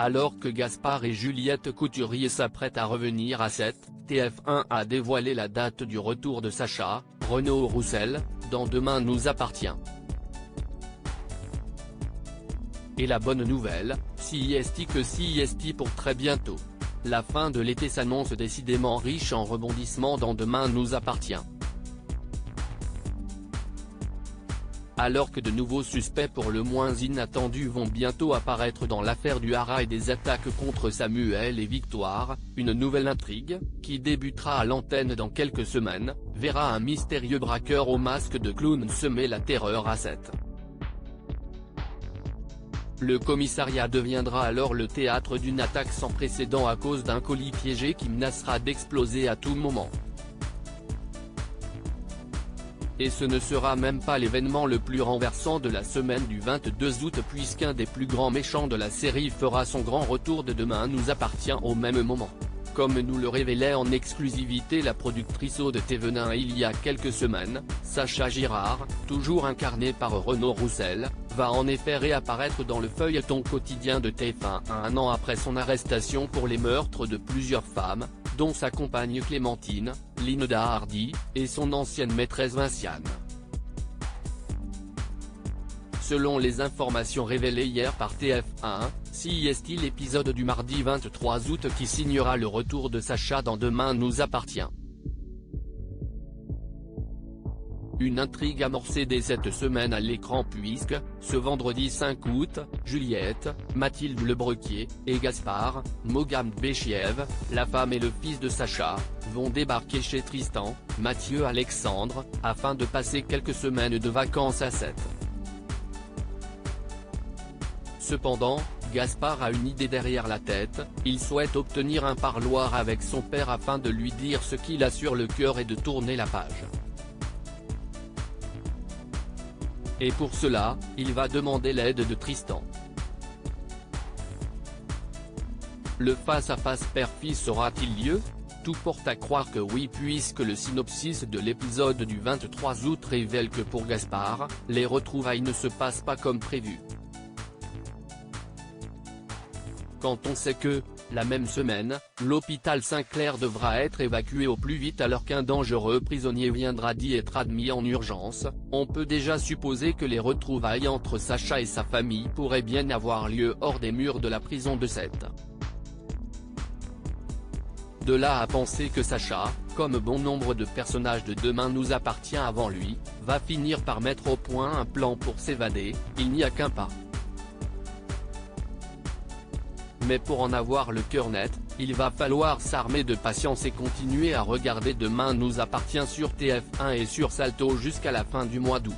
Alors que Gaspard et Juliette Couturier s'apprêtent à revenir à 7, TF1 a dévoilé la date du retour de Sacha, Renaud Roussel, dans Demain nous appartient. Et la bonne nouvelle, CIST pour très bientôt. La fin de l'été s'annonce décidément riche en rebondissements dans Demain nous appartient. Alors que de nouveaux suspects pour le moins inattendus vont bientôt apparaître dans l'affaire du Hara et des attaques contre Samuel et Victoire, une nouvelle intrigue, qui débutera à l'antenne dans quelques semaines, verra un mystérieux braqueur au masque de clown semer la terreur à 7. Le commissariat deviendra alors le théâtre d'une attaque sans précédent à cause d'un colis piégé qui menacera d'exploser à tout moment. Et ce ne sera même pas l'événement le plus renversant de la semaine du 22 août puisqu'un des plus grands méchants de la série fera son grand retour de Demain nous appartient au même moment. Comme nous le révélait en exclusivité la productrice Aude Thévenin il y a quelques semaines, Sacha Girard, toujours incarné par Renaud Roussel, va en effet réapparaître dans le feuilleton quotidien de TF1 un an après son arrestation pour les meurtres de plusieurs femmes, dont sa compagne Clémentine, Linda Hardy, et son ancienne maîtresse Vinciane. Selon les informations révélées hier par TF1, CIST l'épisode du mardi 23 août qui signera le retour de Sacha dans Demain nous appartient. Une intrigue amorcée dès cette semaine à l'écran puisque, ce vendredi 5 août, Juliette, Mathilde Lebrequier, et Gaspard, Mogam Béchiev, la femme et le fils de Sacha, vont débarquer chez Tristan, Mathieu Alexandre, afin de passer quelques semaines de vacances à 7. Cependant, Gaspard a une idée derrière la tête, il souhaite obtenir un parloir avec son père afin de lui dire ce qu'il a sur le cœur et de tourner la page. Et pour cela, il va demander l'aide de Tristan. Le face-à-face père-fils aura-t-il lieu? Tout porte à croire que oui puisque le synopsis de l'épisode du 23 août révèle que pour Gaspard, les retrouvailles ne se passent pas comme prévu. Quand on sait que, la même semaine, l'hôpital Saint-Clair devra être évacué au plus vite alors qu'un dangereux prisonnier viendra d'y être admis en urgence, on peut déjà supposer que les retrouvailles entre Sacha et sa famille pourraient bien avoir lieu hors des murs de la prison de 7. De là à penser que Sacha, comme bon nombre de personnages de Demain nous appartient avant lui, va finir par mettre au point un plan pour s'évader, il n'y a qu'un pas. Mais pour en avoir le cœur net, il va falloir s'armer de patience et continuer à regarder Demain nous appartient sur TF1 et sur Salto jusqu'à la fin du mois d'août.